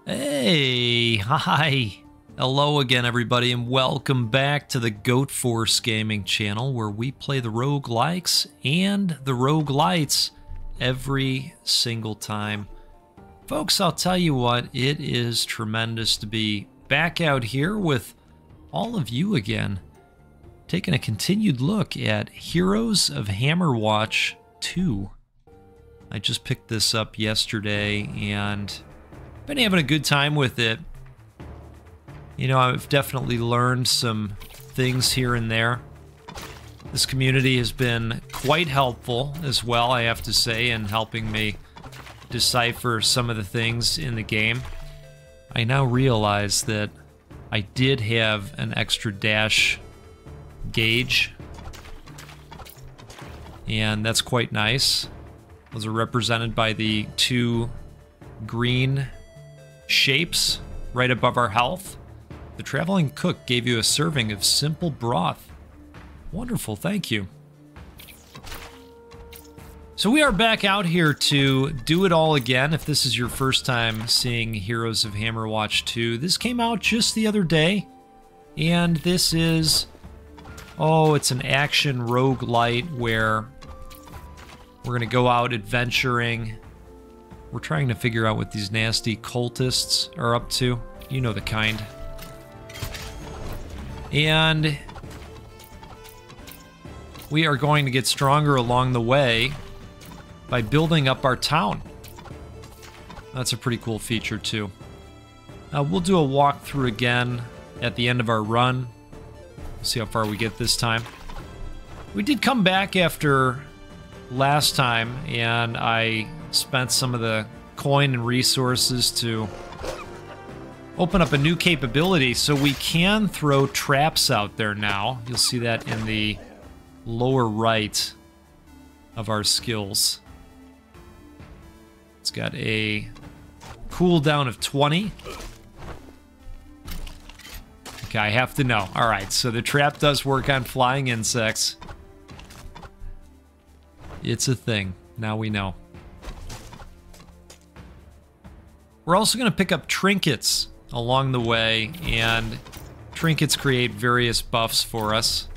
Hey, hi. Hello again, everybody, and welcome back to the Goat Force Gaming channel, where we play the roguelikes and the roguelites every single time. Folks, I'll tell you what, it is tremendous to be back out here with all of you again, taking a continued look at Heroes of Hammerwatch 2. I just picked this up yesterday and been having a good time with it. You know, I've definitely learned some things here and there. This community has been quite helpful as well, I have to say, in helping me decipher some of the things in the game. I now realize that I did have an extra dash gauge, and that's quite nice. Those are represented by the two green shapes right above our health. The traveling cook gave you a serving of simple broth. Wonderful, thank you. So we are back out here to do it all again. If this is your first time seeing Heroes of Hammerwatch 2, this came out just the other day, and this is, it's an action roguelite where we're gonna go out adventuring. We're trying to figure out what these nasty cultists are up to. You know the kind. And we are going to get stronger along the way by building up our town. That's a pretty cool feature too. We'll do a walkthrough again at the end of our run. See how far we get this time. We did come back after last time, and I spent some of the coin and resources to open up a new capability, so we can throw traps out there now. You'll see that in the lower right of our skills. It's got a cooldown of 20. Okay, I have to know. All right, so the trap does work on flying insects. It's a thing. Now we know. We're also going to pick up trinkets along the way, and trinkets create various buffs for us.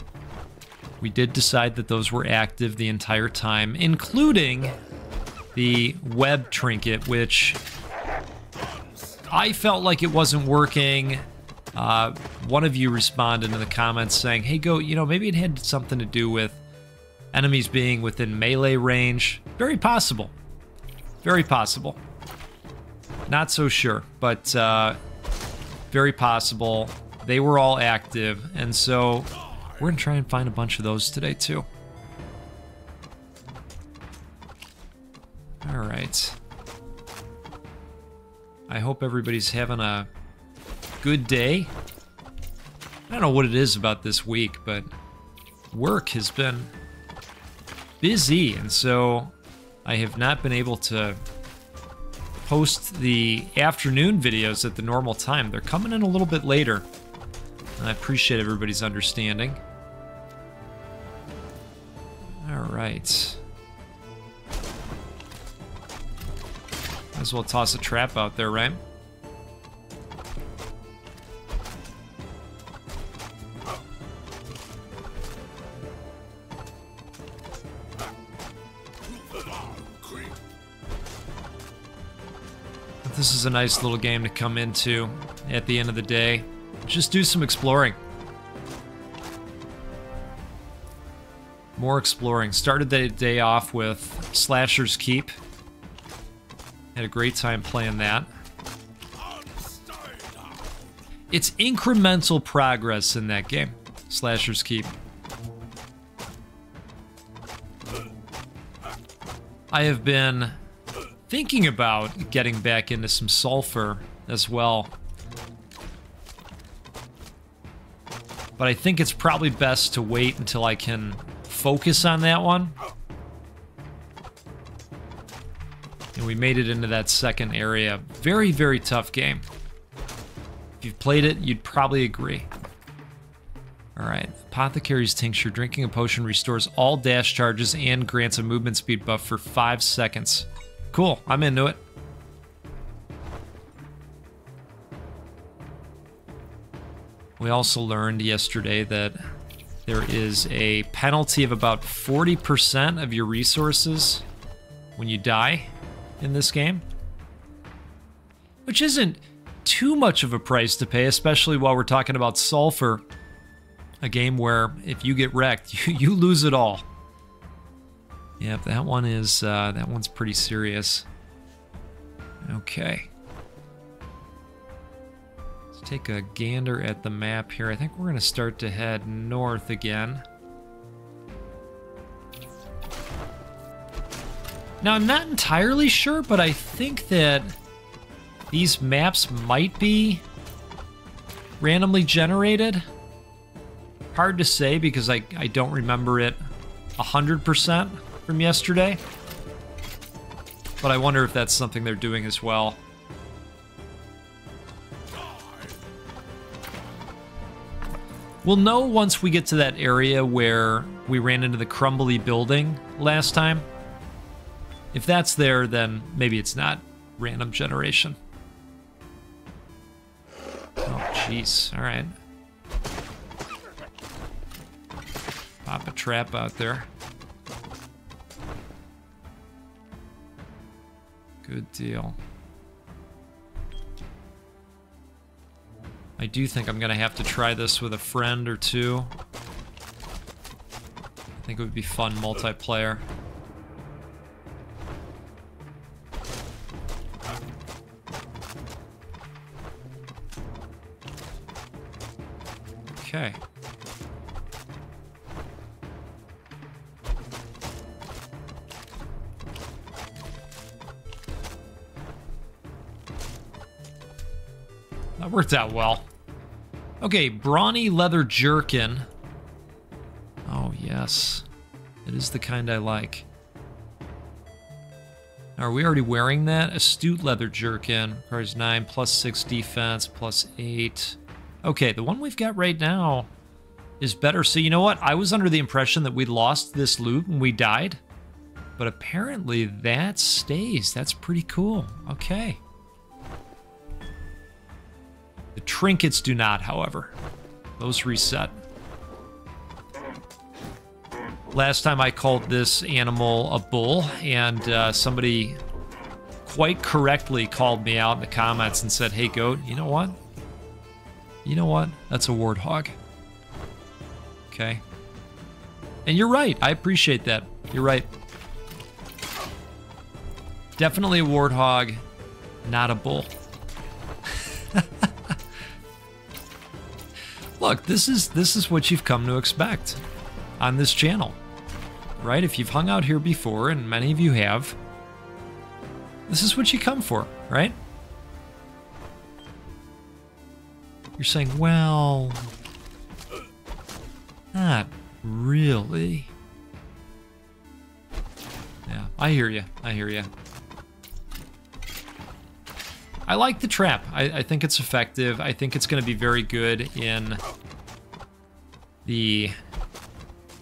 We did decide that those were active the entire time, including the web trinket, which I felt like it wasn't working. One of you responded in the comments saying, hey, Goat, you know, maybe it had something to do with enemies being within melee range. Very possible. Very possible. Not so sure, but very possible. They were all active, and so we're gonna try and find a bunch of those today too. All right. I hope everybody's having a good day. I don't know what it is about this week, but work has been busy, and so I have not been able to post the afternoon videos at the normal time. They're coming in a little bit later, and I appreciate everybody's understanding. All right. Might as well toss a trap out there, right? This is a nice little game to come into at the end of the day. Just do some exploring. More exploring. Started the day off with Slasher's Keep. Had a great time playing that. It's incremental progress in that game, Slasher's Keep. I have been thinking about getting back into some sulfur as well, but I think it's probably best to wait until I can focus on that one. And we made it into that second area. Very, very tough game. If you've played it, you'd probably agree. All right, Apothecary's Tincture. Drinking a potion restores all dash charges and grants a movement speed buff for 5 seconds. Cool, I'm into it. We also learned yesterday that there is a penalty of about 40% of your resources when you die in this game, which isn't too much of a price to pay, especially while we're talking about Sulfur, a game where if you get wrecked, you lose it all. Yep, that one's pretty serious. Okay. Let's take a gander at the map here. I think we're going to start to head north again. Now, I'm not entirely sure, but I think that these maps might be randomly generated. Hard to say because I don't remember it 100% from yesterday. But I wonder if that's something they're doing as well. We'll know once we get to that area where we ran into the crumbly building last time. If that's there, then maybe it's not random generation. Oh, jeez. All right. Pop a trap out there. Good deal. I do think I'm gonna have to try this with a friend or two. I think it would be fun multiplayer. Okay. That worked out well. Okay, brawny leather jerkin. Oh, yes. It is the kind I like. Are we already wearing that? Astute leather jerkin. Requires 9, plus 6 defense, plus 8. Okay, the one we've got right now is better. So you know what? I was under the impression that we lost this loot when we died. But apparently that stays. That's pretty cool. Okay. The trinkets do not, however. Those reset. Last time I called this animal a bull, and somebody quite correctly called me out in the comments and said, hey, goat, you know what? You know what? That's a warthog. Okay. And you're right. I appreciate that. You're right. Definitely a warthog, not a bull. Look, this is what you've come to expect on this channel, right? If you've hung out here before, and many of you have, this is what you come for, right? You're saying, well, not really. Yeah, I hear you. I hear you. I like the trap. I think it's effective. I think it's going to be very good in the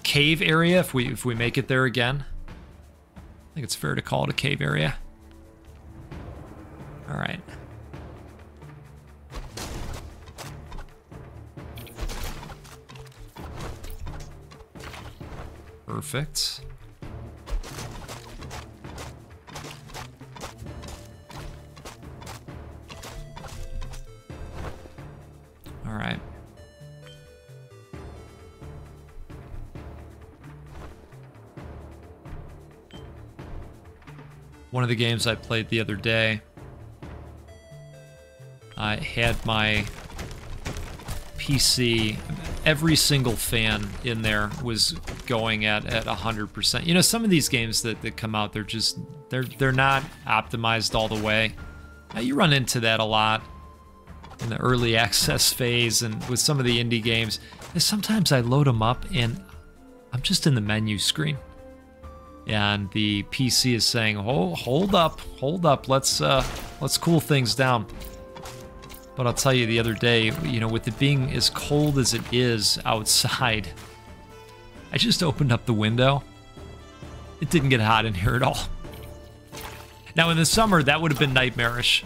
cave area if we make it there again. I think it's fair to call it a cave area. All right. Perfect. All right. One of the games I played the other day, I had my PC, every single fan in there was going at 100%. You know, some of these games that come out, they're not optimized all the way. You run into that a lot in the early access phase and with some of the indie games. Sometimes I load them up and I'm just in the menu screen. And the PC is saying, oh, hold up, let's cool things down. But I'll tell you, the other day, you know, with it being as cold as it is outside, I just opened up the window. It didn't get hot in here at all. Now in the summer, that would have been nightmarish.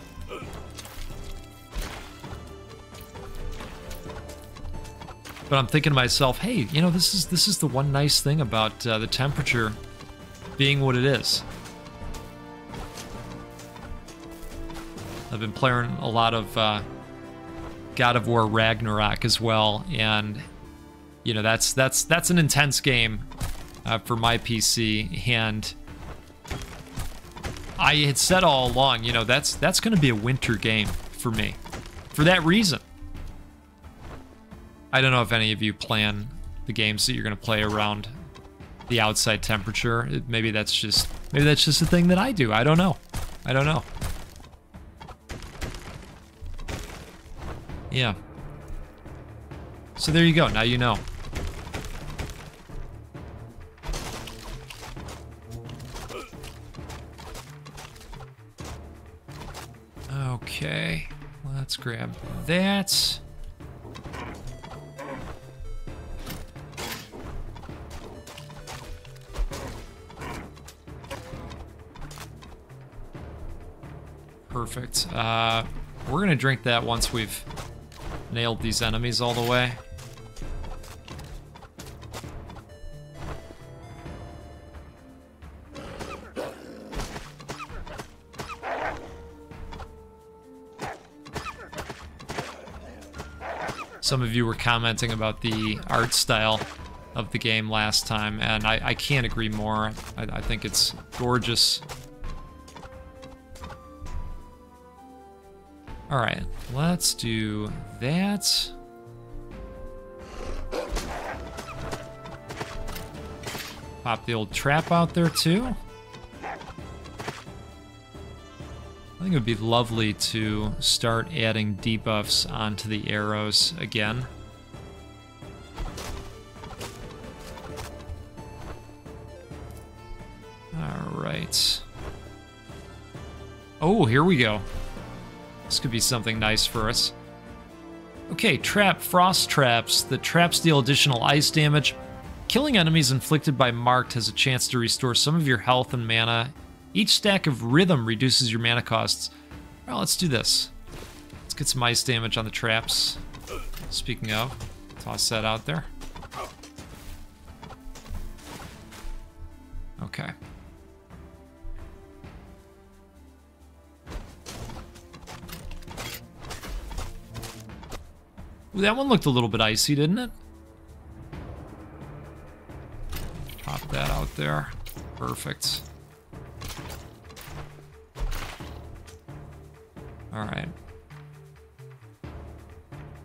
But I'm thinking to myself, hey, you know, this is the one nice thing about the temperature being what it is. I've been playing a lot of God of War Ragnarok as well, and you know that's an intense game for my PC, and I had said all along, you know, that's going to be a winter game for me, for that reason. I don't know if any of you plan the games that you're going to play around the outside temperature. Maybe that's just a thing that I do. I don't know. Yeah. So there you go. Now you know. Okay. Let's grab that. Perfect. We're gonna drink that once we've nailed these enemies all the way. Some of you were commenting about the art style of the game last time, and I can't agree more. I think it's gorgeous. All right, let's do that. Pop the old trap out there too. I think it would be lovely to start adding debuffs onto the arrows again. All right. Oh, here we go. This could be something nice for us. Okay, trap, frost traps. The traps deal additional ice damage. Killing enemies inflicted by marked has a chance to restore some of your health and mana. Each stack of rhythm reduces your mana costs. Well, let's do this. Let's get some ice damage on the traps. Speaking of, toss that out there. Okay. Ooh, that one looked a little bit icy, didn't it? Pop that out there. Perfect. All right.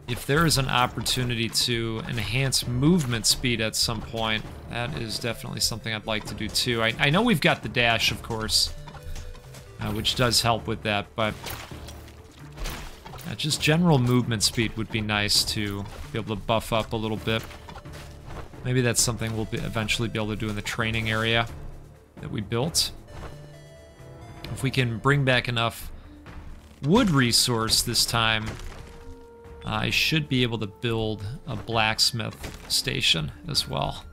If there is an opportunity to enhance movement speed at some point, that is definitely something I'd like to do too. I know we've got the dash, of course, which does help with that, but just general movement speed would be nice to be able to buff up a little bit. Maybe that's something we'll eventually be able to do in the training area that we built. If we can bring back enough wood resource this time, I should be able to build a blacksmith station as well.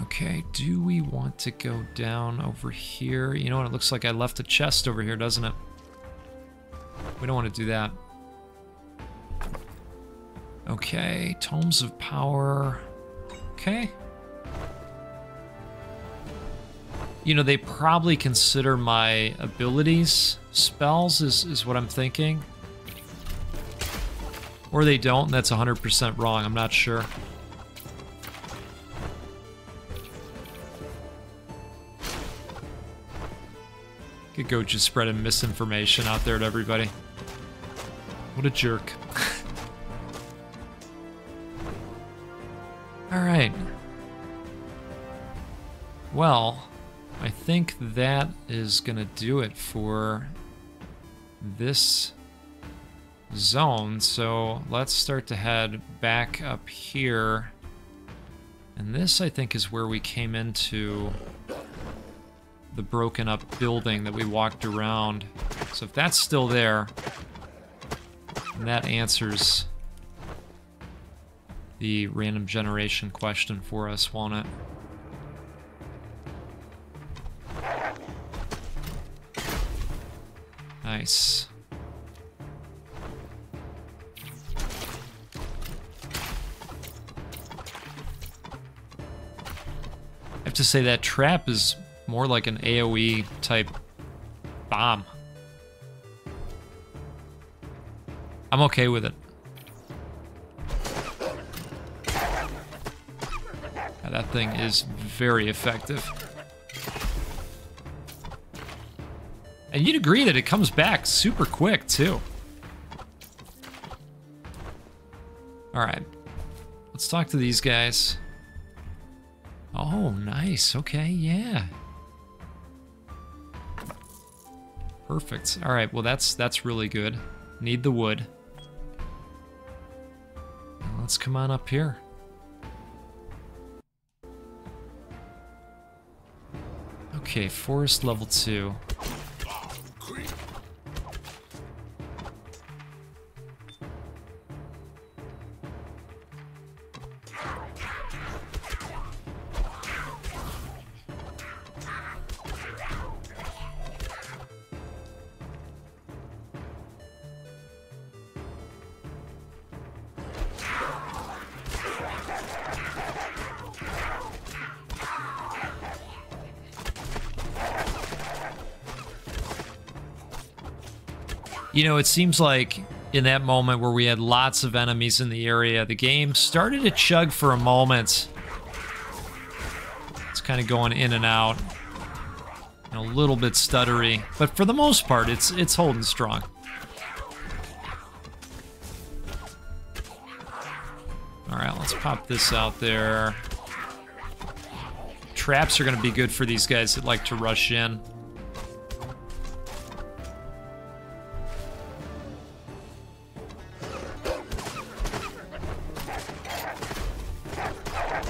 Okay, do we want to go down over here? You know what, it looks like I left a chest over here, doesn't it? We don't want to do that. Okay, Tomes of Power. Okay. You know, they probably consider my abilities spells, is what I'm thinking. Or they don't, and that's 100% wrong. I'm not sure. Could go just spreading misinformation out there to everybody. What a jerk. Alright. Well, I think that is gonna do it for this zone. So let's start to head back up here. And this, I think, is where we came into the broken up building that we walked around. So if that's still there, then that answers the random generation question for us, won't it? Nice. have to say that trap is more like an AoE type bomb. I'm okay with it. Yeah, that thing is very effective. And you'd agree that it comes back super quick, too. Alright. Let's talk to these guys. Oh, nice. Okay, yeah. Perfect. Alright, well that's really good. Need the wood. Let's come on up here. Okay, forest level 2. You know, it seems like in that moment where we had lots of enemies in the area, the game started to chug for a moment. It's kind of going in and out. You know, a little bit stuttery, but for the most part, it's holding strong. All right, let's pop this out there. Traps are going to be good for these guys that like to rush in.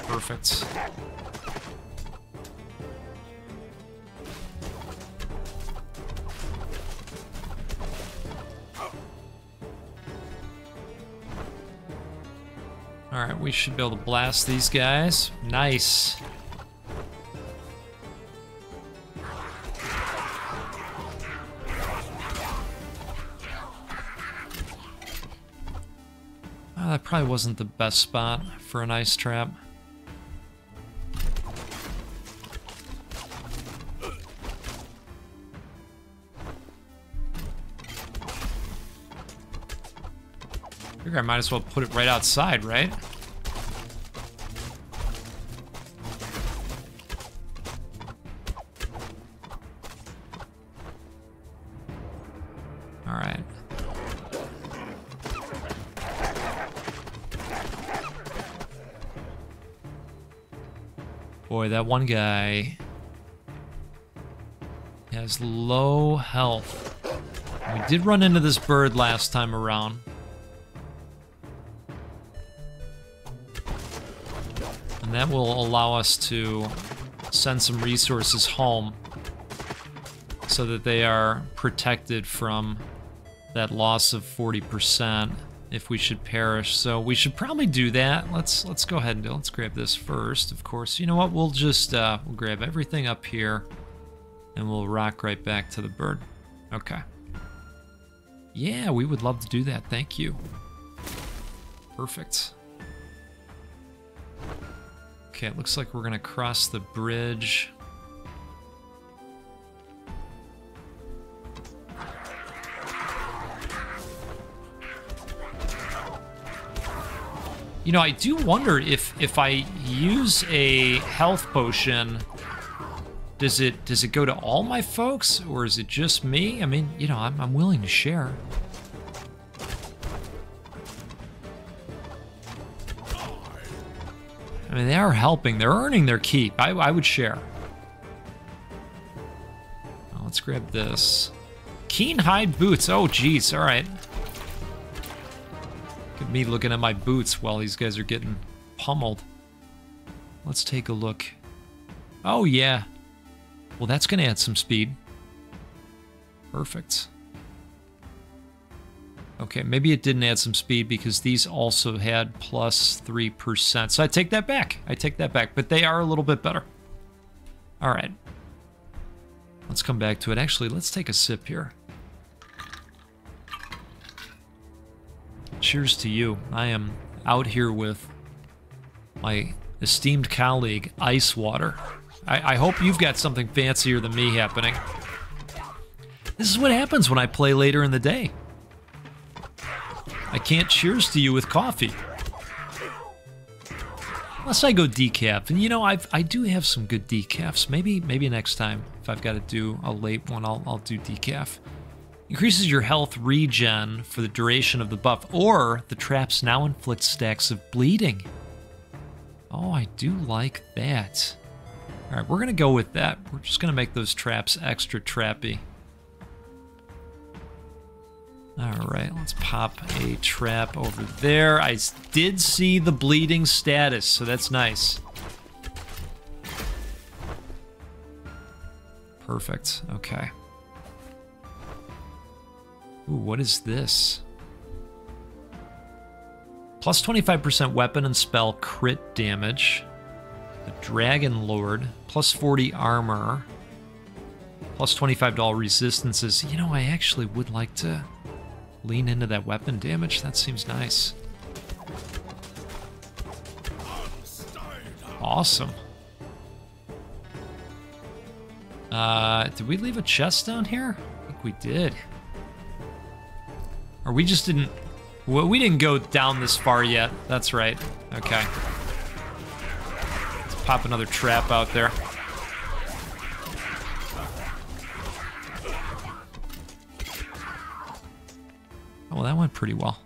Perfect. All right, we should be able to blast these guys. Nice. That probably wasn't the best spot for an ice trap. I figure I might as well put it right outside, right? All right. Boy, that one guy has low health. We did run into this bird last time around. And that will allow us to send some resources home so that they are protected from that loss of 40% if we should perish. So we should probably do that. Let's go ahead and do it. Let's grab this first, of course. You know what? We'll just we'll grab everything up here and we'll rock right back to the bird. Okay. Yeah, we would love to do that. Thank you. Perfect. Okay, it looks like we're gonna cross the bridge. You know, I do wonder if I use a health potion, does it go to all my folks, or is it just me? I mean, you know, I'm willing to share. I mean, they are helping. They're earning their keep. I would share. Oh, let's grab this. Keen hide boots. Oh, geez. All right. Look at me looking at my boots while these guys are getting pummeled. Let's take a look. Oh, yeah. Well, that's going to add some speed. Perfect. Okay, maybe it didn't add some speed because these also had plus 3%. So I take that back. I take that back. But they are a little bit better. All right. Let's come back to it. Actually, let's take a sip here. Cheers to you. I am out here with my esteemed colleague, Ice Water. I hope you've got something fancier than me happening. This is what happens when I play later in the day. I can't cheers to you with coffee. Unless I go decaf. And you know, I do have some good decafs. Maybe next time, if I've got to do a late one, I'll do decaf. Increases your health regen for the duration of the buff, or the traps now inflict stacks of bleeding. Oh, I do like that. All right, we're going to go with that. We're just going to make those traps extra trappy. All right, let's pop a trap over there. I did see the bleeding status, so that's nice. Perfect, okay. Ooh, what is this? Plus 25% weapon and spell crit damage. The Dragon Lord. Plus 40 armor. Plus $25 resistances. You know, I actually would like to lean into that weapon damage. That seems nice. Awesome. Did we leave a chest down here? I think we did. Or we just didn't... Well, we didn't go down this far yet. That's right. Okay. Let's pop another trap out there. Oh, well, that went pretty well.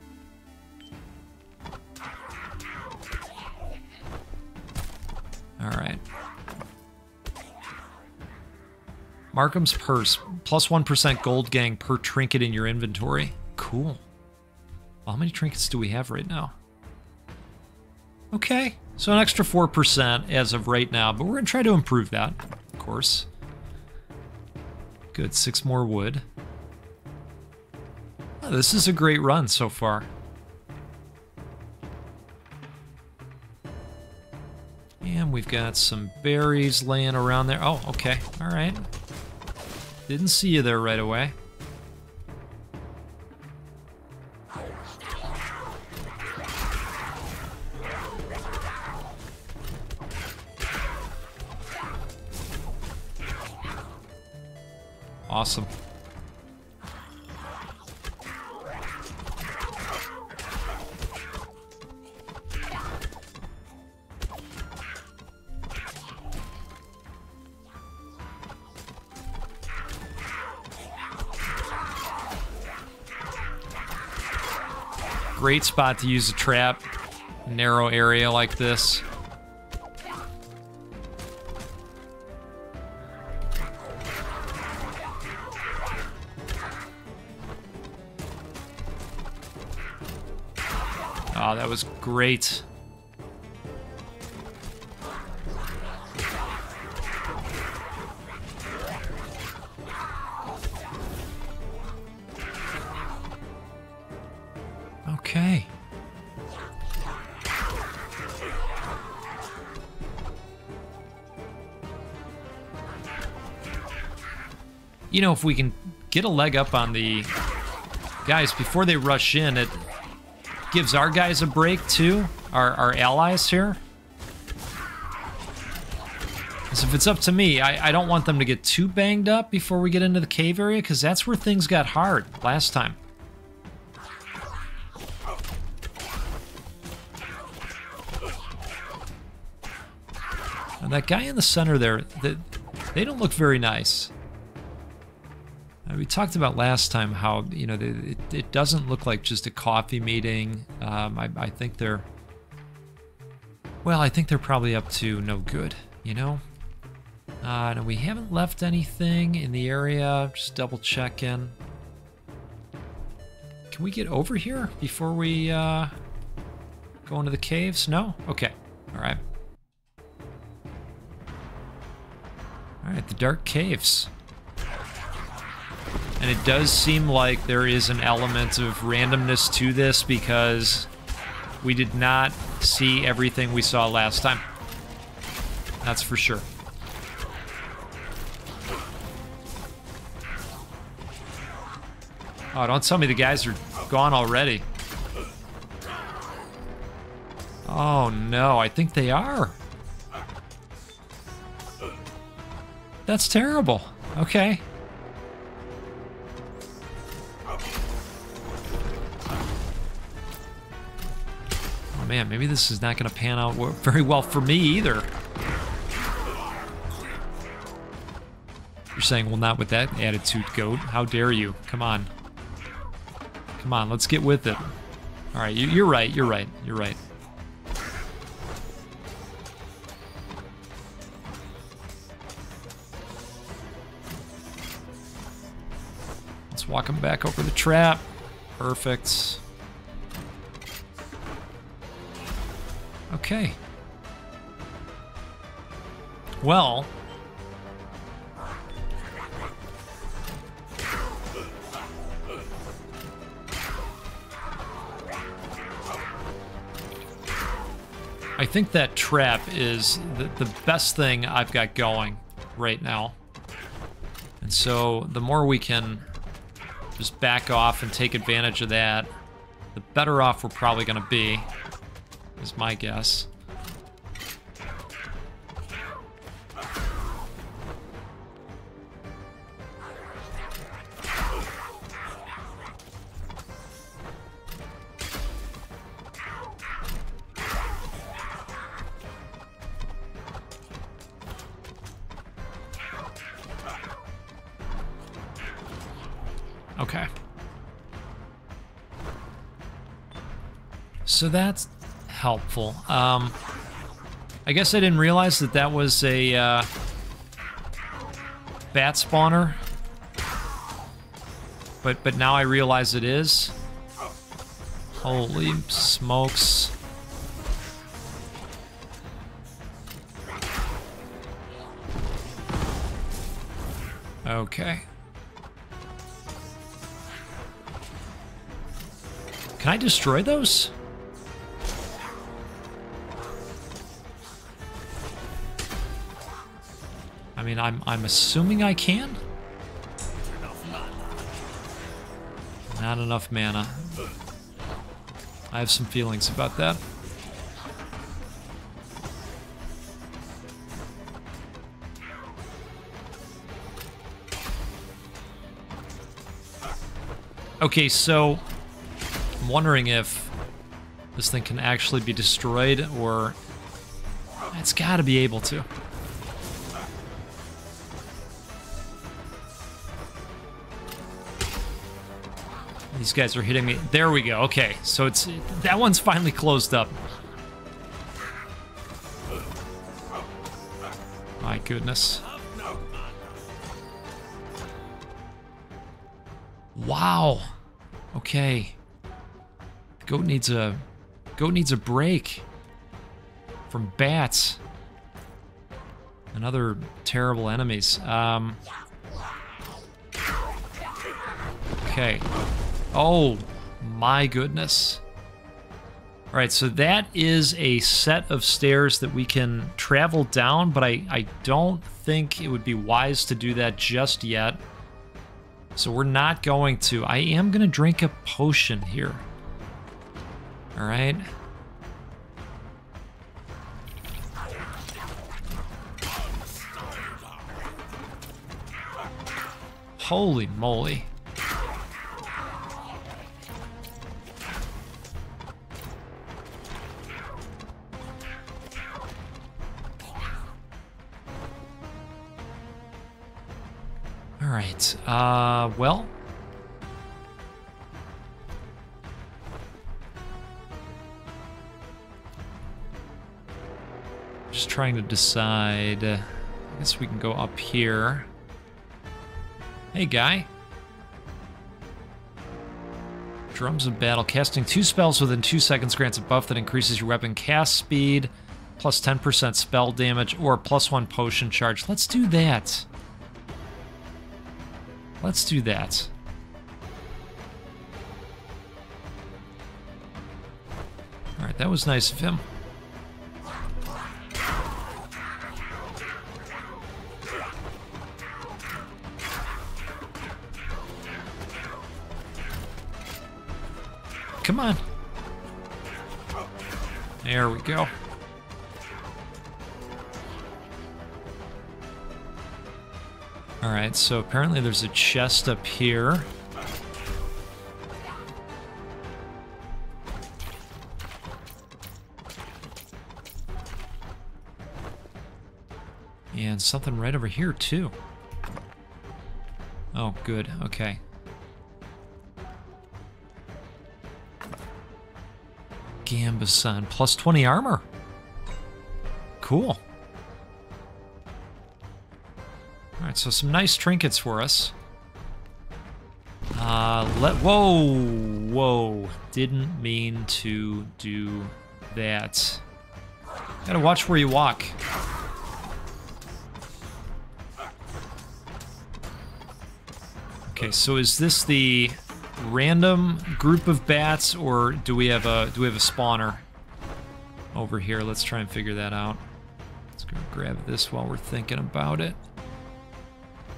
All right. Markham's Purse. Plus 1% gold gang per trinket in your inventory. Cool. Well, how many trinkets do we have right now? Okay, so an extra 4% as of right now, but we're going to try to improve that, of course. Good, 6 more wood. Oh, this is a great run so far. And we've got some berries laying around there. Oh, okay, all right. Didn't see you there right away. Awesome. Great spot to use a trap. Narrow area like this. Oh, that was great. Okay. You know, if we can get a leg up on the guys before they rush in, it gives our guys a break too, our allies here. Because if it's up to me, I don't want them to get too banged up before we get into the cave area, because that's where things got hard last time. And that guy in the center there, they don't look very nice. We talked about last time how, you know, it doesn't look like just a coffee meeting. I think they're... Well, I think they're probably up to no good, you know? And we haven't left anything in the area. Just double checking. Can we get over here before we go into the caves? No? Okay. All right. All right, the Dark Caves. And it does seem like there is an element of randomness to this because we did not see everything we saw last time. That's for sure. Oh, don't tell me the guys are gone already. Oh no, I think they are. That's terrible. Okay. Oh man, maybe this is not going to pan out very well for me either. You're saying, well, not with that attitude, goat. How dare you? Come on. Come on, let's get with it. All right, you're right, you're right, you're right. Let's walk him back over the trap. Perfect. Okay. Well... I think that trap is the best thing I've got going right now. And so the more we can just back off and take advantage of that, the better off we're probably going to be, is my guess. Okay. So that's helpful. I guess I didn't realize that that was a bat spawner. But now I realize it is. Holy smokes. Okay. Can I destroy those? I mean, I'm assuming I can. Not enough mana. I have some feelings about that. Okay, so I'm wondering if this thing can actually be destroyed, or it's got to be able to. These guys are hitting me. There we go. Okay, so it's that one's finally closed up. My goodness. Wow. Okay. Goat needs a break from bats and other terrible enemies. Okay. Oh my goodness. All right, so that is a set of stairs that we can travel down, but I don't think it would be wise to do that just yet. So we're not going to. I am going to drink a potion here. All right. Holy moly. All right, well. Just trying to decide. I guess we can go up here. Hey, guy. Drums of Battle. Casting 2 spells within 2 seconds grants a buff that increases your weapon cast speed, plus 10% spell damage, or plus 1 potion charge. Let's do that. Let's do that. All right, that was nice of him. Come on. There we go. Alright, so apparently there's a chest up here. And something right over here, too. Oh, good. Okay. Gambeson. Plus 20 armor. Cool. Alright, so some nice trinkets for us. Whoa. Didn't mean to do that. Gotta watch where you walk. Okay, so is this the random group of bats, or do we have a spawner over here? Let's try and figure that out. Let's go grab this while we're thinking about it.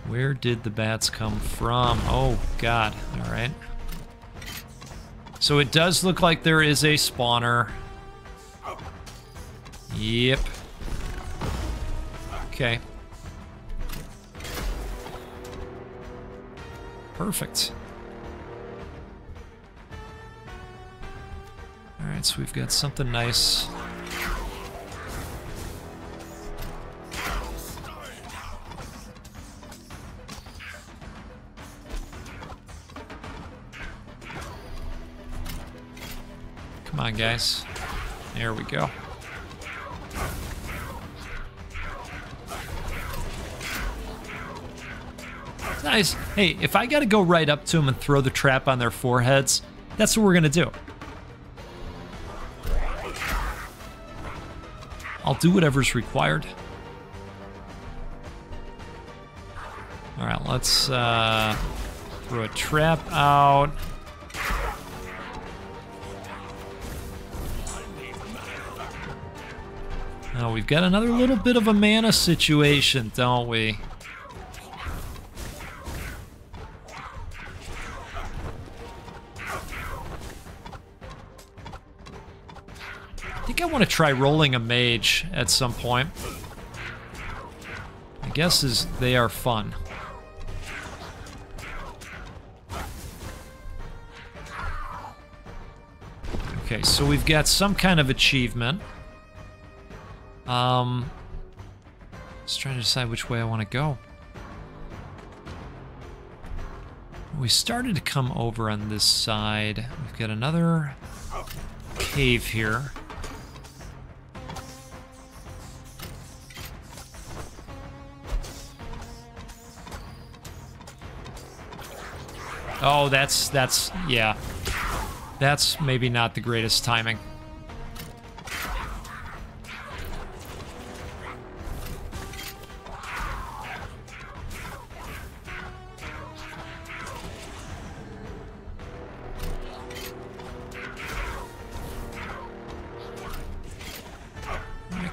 Where did the bats come from? Oh God! All right. So it does look like there is a spawner. Yep. Okay. Perfect. Alright, so we've got something nice. Come on, guys. There we go. Nice. Hey, if I gotta go right up to them and throw the trap on their foreheads, that's what we're gonna do. I'll do whatever's required. Alright, let's throw a trap out. Oh, we've got another little bit of a mana situation, don't we? I think I want to try rolling a mage at some point. My guess is they are fun. Okay, so we've got some kind of achievement. Just trying to decide which way I want to go. We started to come over on this side. We've got another cave here. Oh, yeah. That's maybe not the greatest timing.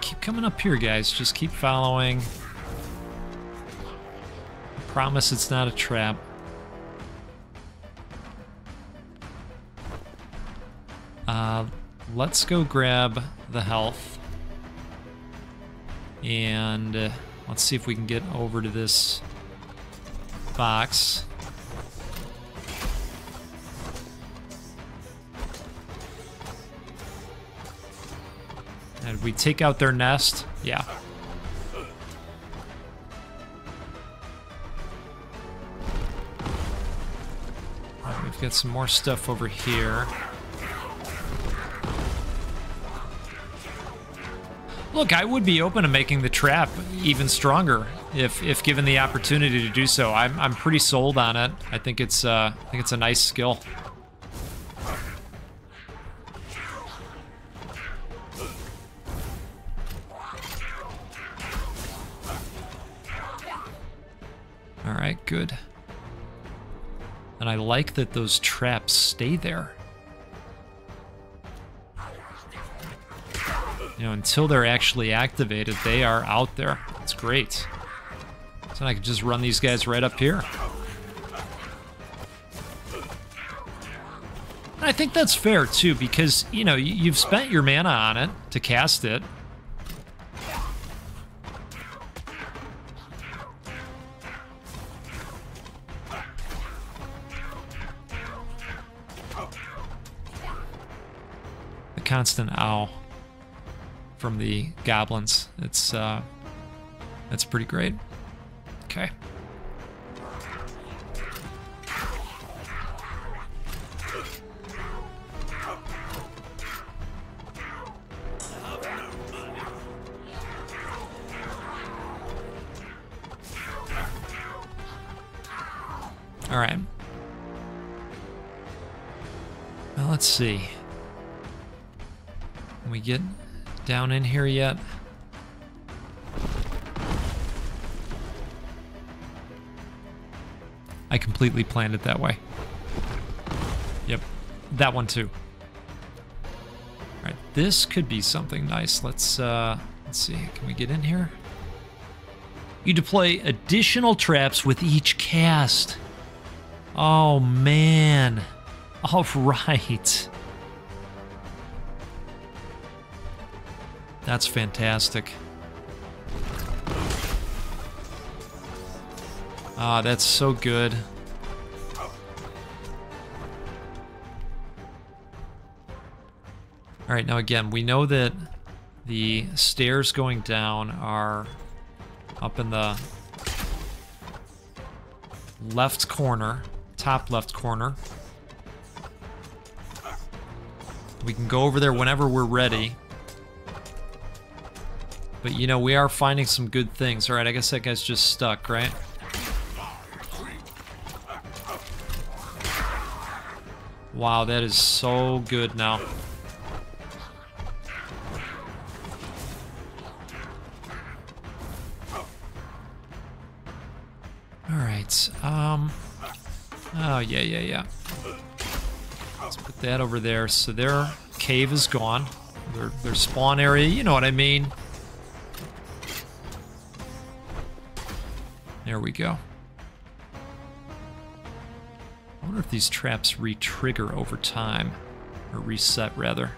Keep coming up here, guys. Just keep following. I promise it's not a trap. Let's go grab the health. And let's see if we can get over to this box. And we take out their nest? Yeah. Right, we've got some more stuff over here. Look, I would be open to making the trap even stronger if given the opportunity to do so. I'm pretty sold on it. I think it's a nice skill. All right, good. And I like that those traps stay there. You know, until they're actually activated, they are out there. It's great. So I can just run these guys right up here. And I think that's fair, too, because, you know, you've spent your mana on it to cast it. constant ow from the goblins. It's that's pretty great. Okay. All right. Well, let's see. Can we get down in here yet? I completely planned it that way. Yep, that one too. All right, this could be something nice. Let's see. Can we get in here? You deploy additional traps with each cast. Oh man. All right. That's fantastic. Ah, that's so good. All right, now again, we know that the stairs going down are up in the left corner, top left corner. We can go over there whenever we're ready. But, you know, we are finding some good things. All right, I guess that guy's just stuck, right? Wow, that is so good now. All right. Oh, yeah. Let's put that over there. So their cave is gone. Their spawn area, you know what I mean. There we go. I wonder if these traps re-trigger over time. Or reset, rather.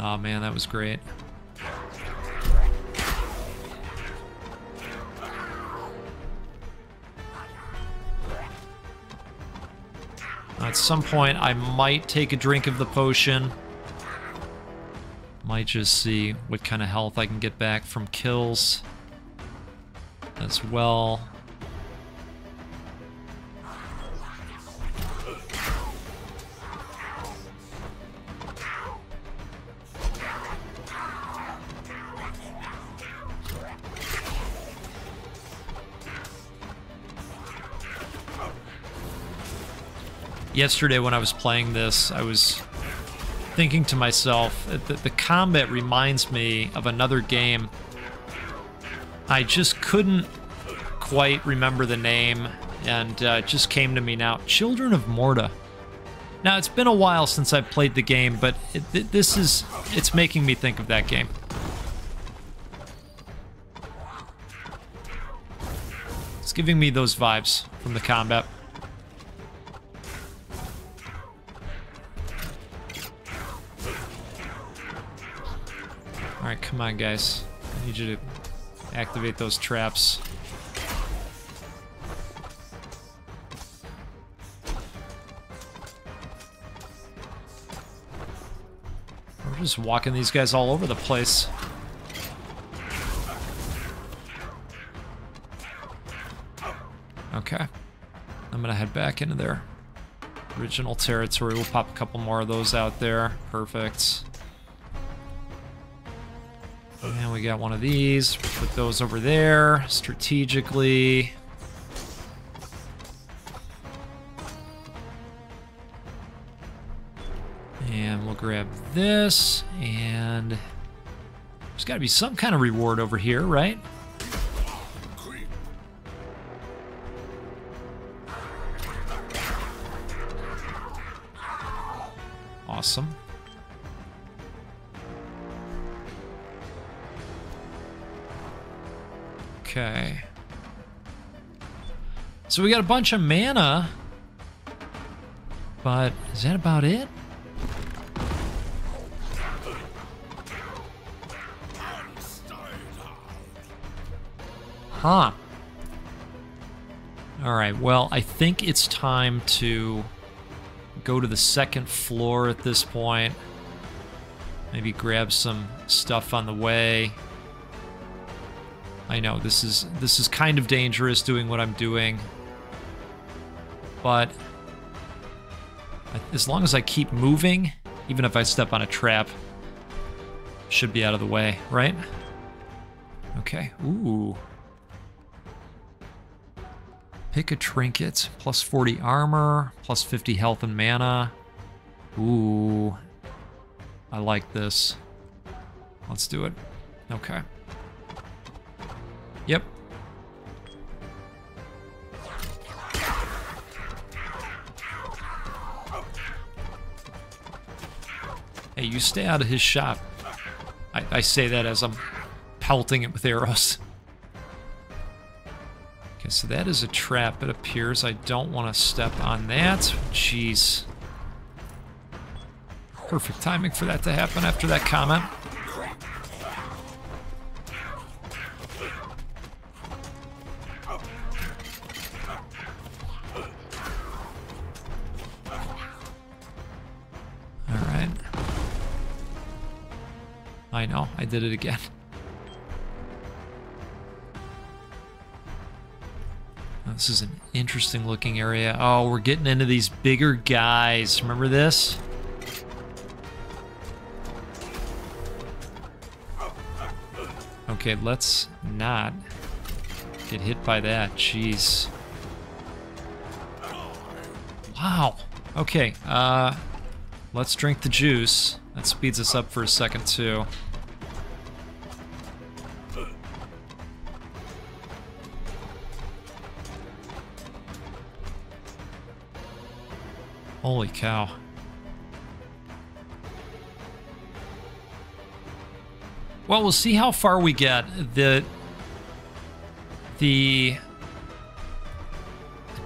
Oh man, that was great. At some point, I might take a drink of the potion. Might just see what kind of health I can get back from kills as well. Yesterday when I was playing this, I was thinking to myself that the combat reminds me of another game. I just couldn't quite remember the name, and it just came to me now. Children of Morta. Now, it's been a while since I've played the game, but it's making me think of that game. It's giving me those vibes from the combat. Alright, come on, guys. I need you to activate those traps. We're just walking these guys all over the place. Okay. I'm gonna head back into their original territory. We'll pop a couple more of those out there. Perfect. And we got one of these. Put those over there strategically. And we'll grab this, and there's got to be some kind of reward over here, right? Awesome. Okay. So we got a bunch of mana, but is that about it? Huh. Alright, well, I think it's time to go to the second floor at this point. Maybe grab some stuff on the way. I know this is kind of dangerous doing what I'm doing, but as long as I keep moving, even if I step on a trap, should be out of the way, right? Okay. Ooh. Pick a trinket. Plus 40 armor, plus 50 health and mana. Ooh. I like this. Let's do it. Okay. Yep. Hey, you stay out of his shop. I say that as I'm pelting it with arrows. Okay, so that is a trap, it appears. I don't want to step on that. Jeez. Perfect timing for that to happen after that comment. Alright. I know, I did it again. This is an interesting looking area. Oh, we're getting into these bigger guys. Remember this? Okay, let's not get hit by that. Jeez. Wow. Okay, let's drink the juice. That speeds us up for a second, too. Holy cow. Well, we'll see how far we get. The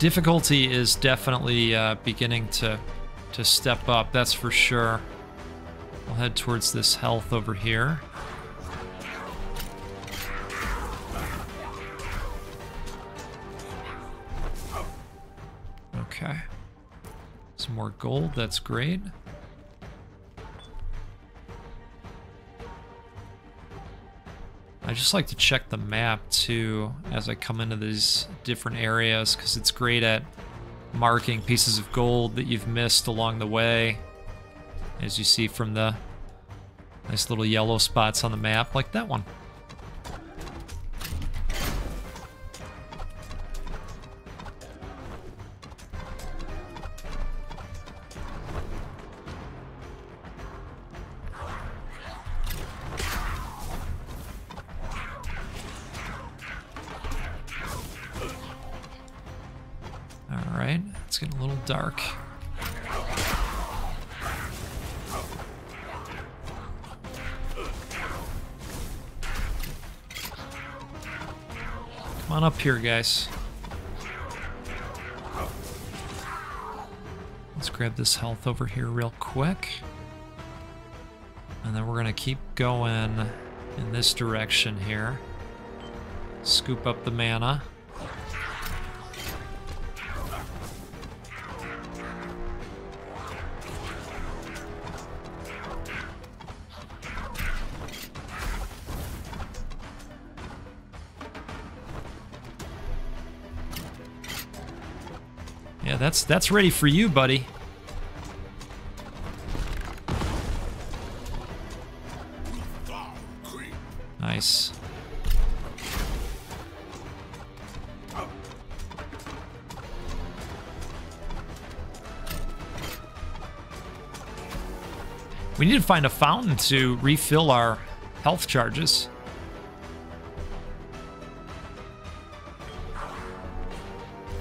difficulty is definitely beginning to step up, that's for sure. We'll head towards this health over here. Okay. Some more gold, that's great. I just like to check the map too as I come into these different areas because it's great at marking pieces of gold that you've missed along the way. As you see from the nice little yellow spots on the map, like that one. Alright, it's getting a little dark. Come on up here, guys. Let's grab this health over here real quick. And then we're gonna keep going in this direction here. Scoop up the mana. Yeah, that's ready for you, buddy. Nice. We need to find a fountain to refill our health charges.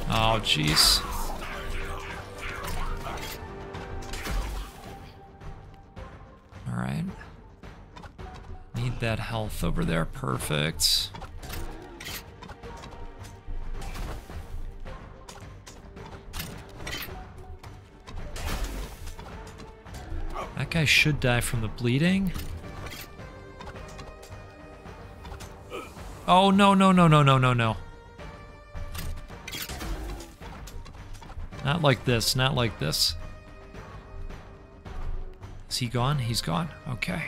Oh, jeez. Alright. Need that health over there. Perfect. That guy should die from the bleeding. Oh, no, no, no, no, no, no, no. Not like this, not like this. Is he gone? He's gone. Okay.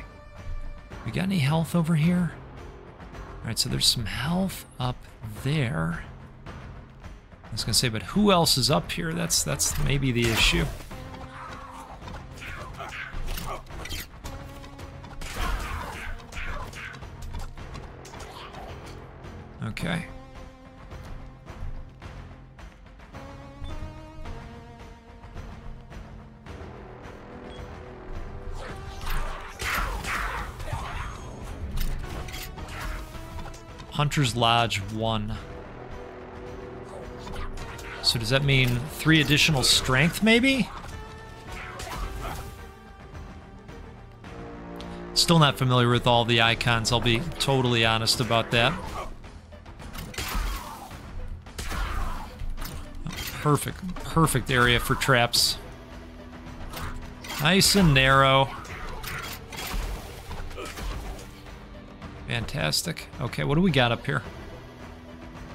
We got any health over here? Alright, so there's some health up there. I was gonna say, but who else is up here? That's maybe the issue. Okay. Hunter's Lodge 1. So does that mean 3 additional strength, maybe? Still not familiar with all the icons, I'll be totally honest about that. Perfect area for traps. Nice and narrow. Fantastic. Okay, what do we got up here?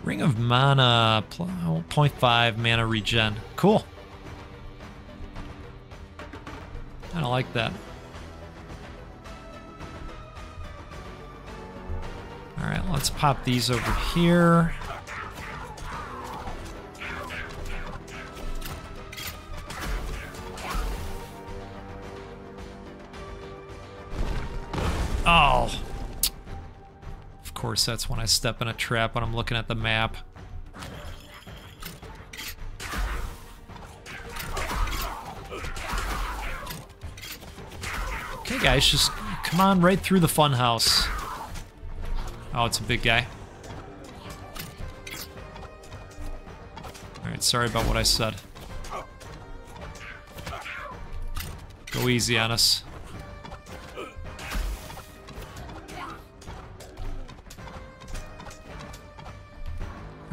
Ring of Mana, 0.5 mana regen. Cool. I don't like that. Alright, let's pop these over here. Oh. Of course, that's when I step in a trap when I'm looking at the map. Okay, guys, just come on right through the funhouse. Oh, it's a big guy. Alright, sorry about what I said. Go easy on us.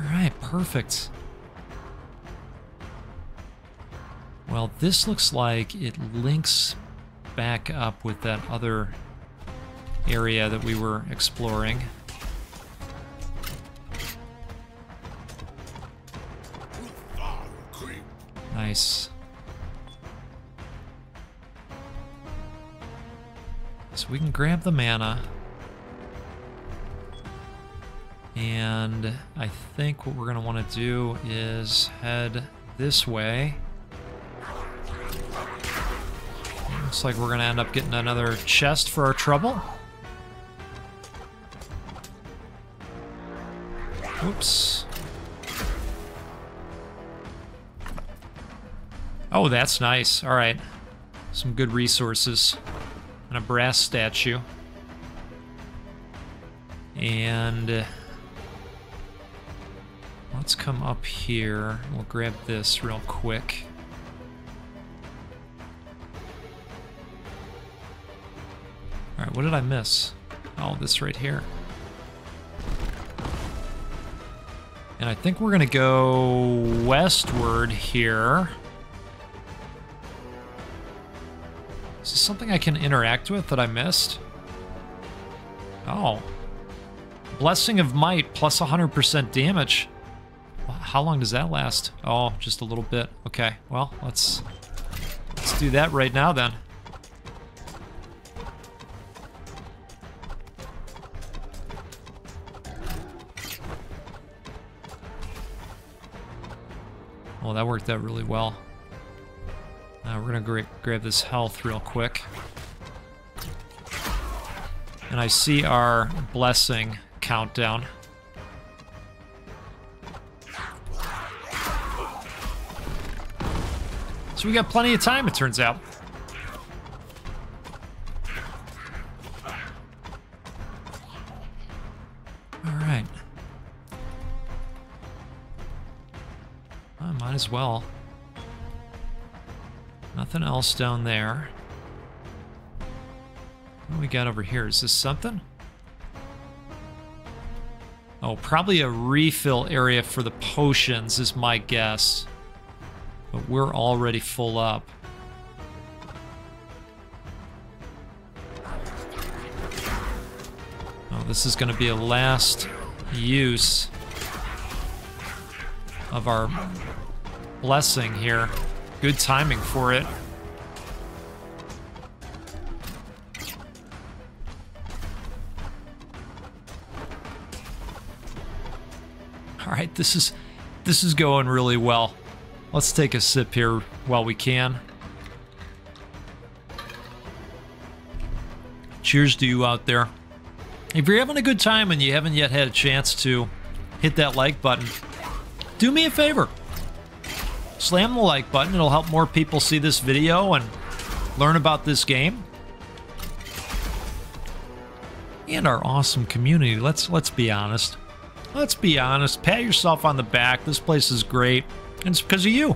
Alright, perfect. Well, this looks like it links back up with that other area that we were exploring. Nice. So we can grab the mana. And I think what we're going to want to do is head this way. Looks like we're going to end up getting another chest for our trouble. Oops. Oh, that's nice. All right. Some good resources. And a brass statue. And let's come up here. We'll grab this real quick. All right, what did I miss? Oh, this right here. And I think we're gonna go westward here. Is this something I can interact with that I missed? Oh. Blessing of Might, plus 100% damage. How long does that last? Oh, just a little bit. Okay, well, let's do that right now then. Well, that worked out really well. We're gonna grab this health real quick. And I see our blessing countdown. So we got plenty of time, it turns out. All right. I might as well. Nothing else down there. What do we got over here? Is this something? Oh, probably a refill area for the potions is my guess. But we're already full up. Oh, this is going to be a last use of our blessing here. Good timing for it. All right, this is going really well. Let's take a sip here while we can. Cheers to you out there. If you're having a good time and you haven't yet had a chance to hit that like button, do me a favor. Slam the like button. It'll help more people see this video and learn about this game. And our awesome community. Let's be honest. Let's be honest. Pat yourself on the back. This place is great. And it's because of you.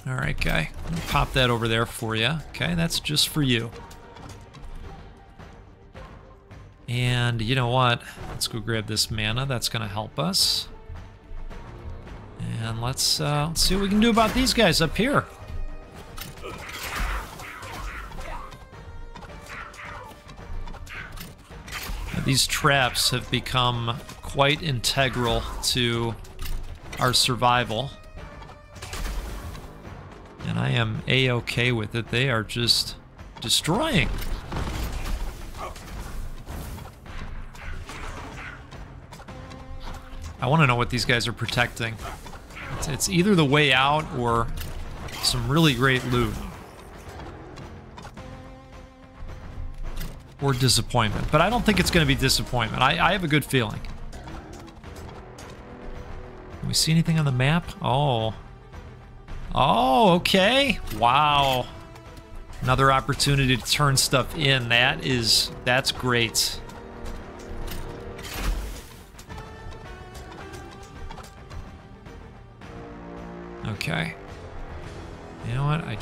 All right, guy. I'm gonna pop that over there for you. Okay, that's just for you. And you know what? Let's go grab this mana. That's going to help us. And let's see what we can do about these guys up here. These traps have become quite integral to our survival. And I am A-okay with it. They are just destroying. I want to know what these guys are protecting. It's either the way out or some really great loot. Or disappointment. But I don't think it's going to be disappointment. I have a good feeling. Can we see anything on the map? Oh. Oh, okay. Wow. Another opportunity to turn stuff in. That's great. Okay. You know what? I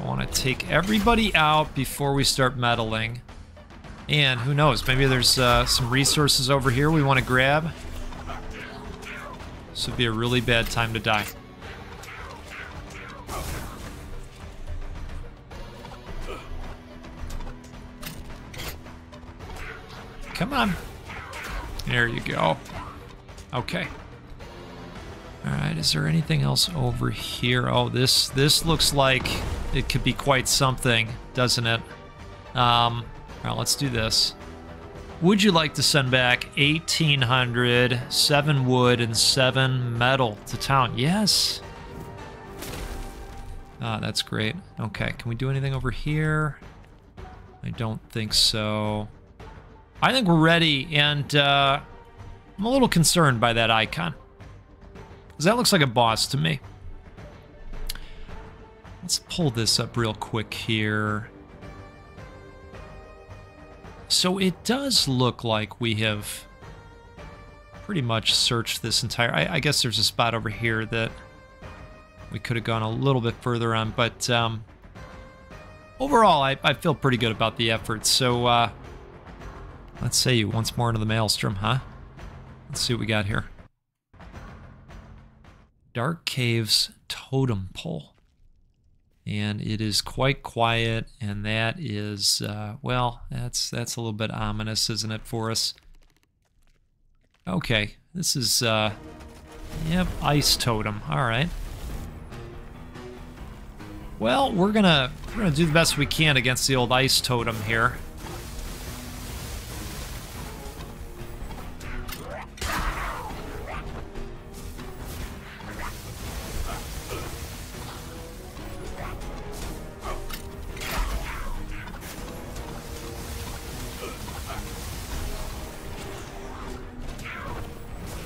want to take everybody out before we start meddling. And who knows? Maybe there's some resources over here we want to grab. This would be a really bad time to die. Come on. There you go. Okay. Alright, is there anything else over here? Oh, this looks like it could be quite something, doesn't it? Alright, let's do this. Would you like to send back 1,800, 7 wood, and 7 metal to town? Yes! Ah, that's great. Okay, can we do anything over here? I don't think so. I think we're ready, and I'm a little concerned by that icon. Because that looks like a boss to me. Let's pull this up real quick here. So it does look like we have pretty much searched this entire... I guess there's a spot over here that we could have gone a little bit further on, but overall, I feel pretty good about the effort. So let's say you once more into the maelstrom, huh? Let's see what we got here. Dark Caves Totem Pole. And it is quite quiet, and that is, well, that's a little bit ominous, isn't it, for us? Okay, this is, yep, Ice Totem, alright. Well, we're gonna do the best we can against the old Ice Totem here.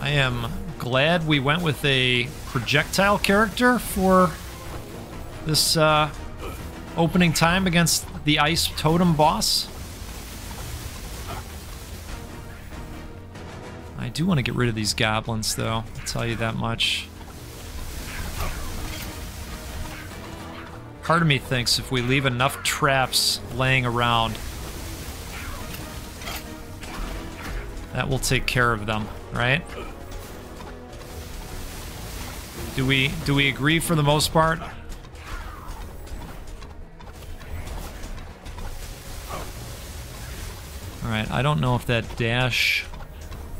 I am glad we went with a projectile character for this opening time against the Ice Totem boss. I do want to get rid of these goblins, though, I'll tell you that much. Part of me thinks if we leave enough traps laying around, that will take care of them, right? Do we agree for the most part? Alright, I don't know if that dash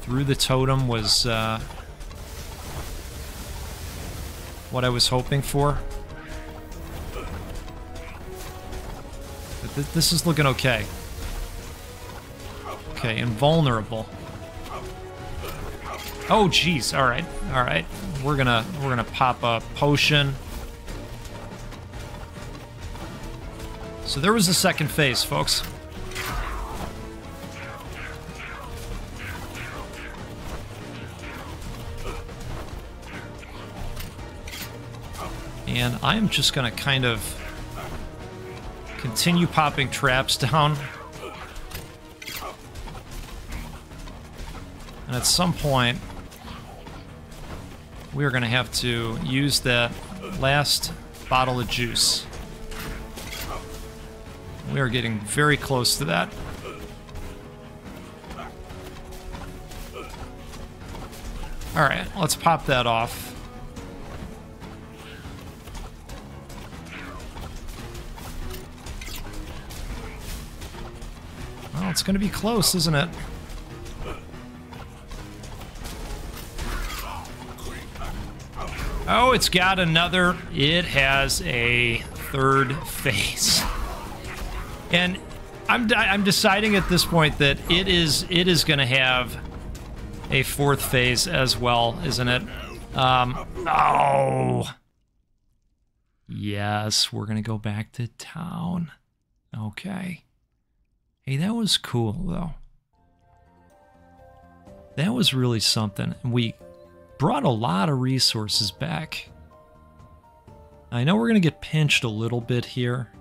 through the totem was what I was hoping for. But this is looking okay. Okay, invulnerable. Oh, jeez. All right, all right. We're gonna pop a potion. So there was the second phase, folks. And I'm just gonna kind of continue popping traps down. And at some point, we are gonna have to use that last bottle of juice. We are getting very close to that. All right, let's pop that off. Well, it's going to be close, isn't it? Oh, it's got another. It has a third phase. And I'm deciding at this point that it is going to have a fourth phase as well, isn't it? Oh. Yes, we're going to go back to town. Okay. Hey, that was cool, though. That was really something. We brought a lot of resources back. I know we're going to get pinched a little bit here,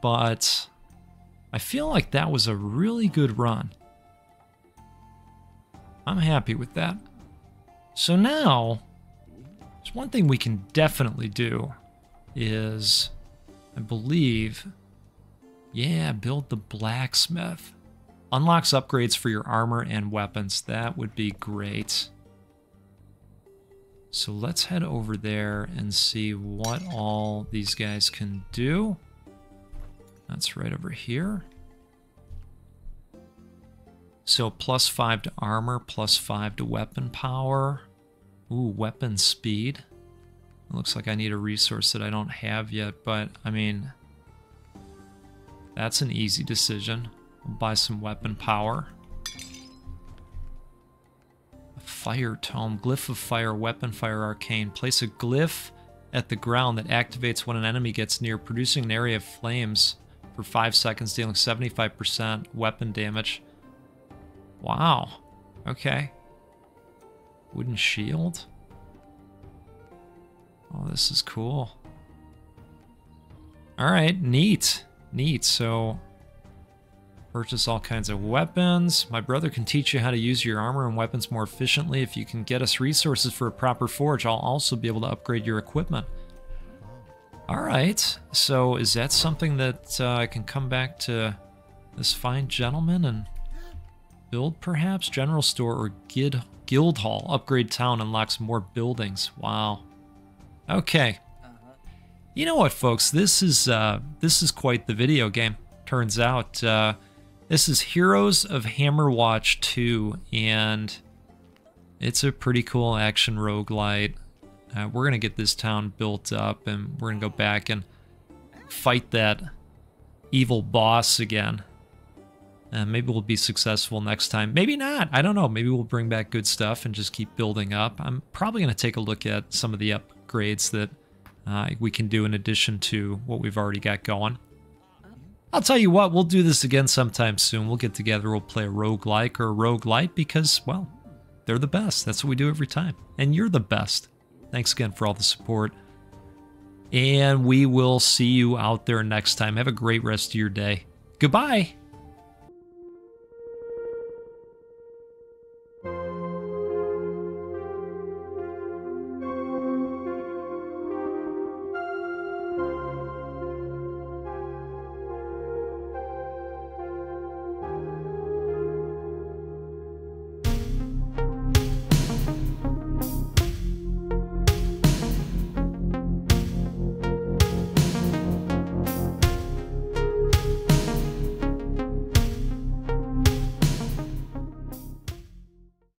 but I feel like that was a really good run. I'm happy with that. So now, there's one thing we can definitely do is, I believe, yeah, build the blacksmith. Unlocks upgrades for your armor and weapons. That would be great. So let's head over there and see what all these guys can do. That's right over here. So +5 to armor, +5 to weapon power. Ooh, weapon speed. It looks like I need a resource that I don't have yet, but I mean, that's an easy decision. We'll buy some weapon power. Fire tome, glyph of fire, weapon fire, arcane. Place a glyph at the ground that activates when an enemy gets near, producing an area of flames for 5 seconds, dealing 75% weapon damage. Wow. Okay. Wooden shield. Oh, this is cool. All right, neat. Neat. So, purchase all kinds of weapons. My brother can teach you how to use your armor and weapons more efficiently. If you can get us resources for a proper forge, I'll also be able to upgrade your equipment. All right. So, is that something that I can come back to this fine gentleman and build, perhaps? General store or guild hall. Upgrade town unlocks more buildings. Wow. Okay. You know what, folks? This is quite the video game. Turns out, this is Heroes of Hammerwatch 2, and it's a pretty cool action roguelite. We're gonna get this town built up, and we're gonna go back and fight that evil boss again. Maybe we'll be successful next time. Maybe not. I don't know. Maybe we'll bring back good stuff and just keep building up. I'm probably going to take a look at some of the upgrades that we can do in addition to what we've already got going. I'll tell you what, we'll do this again sometime soon. We'll get together, we'll play a roguelike or a roguelite because, well, they're the best. That's what we do every time. And you're the best. Thanks again for all the support. And we will see you out there next time. Have a great rest of your day. Goodbye.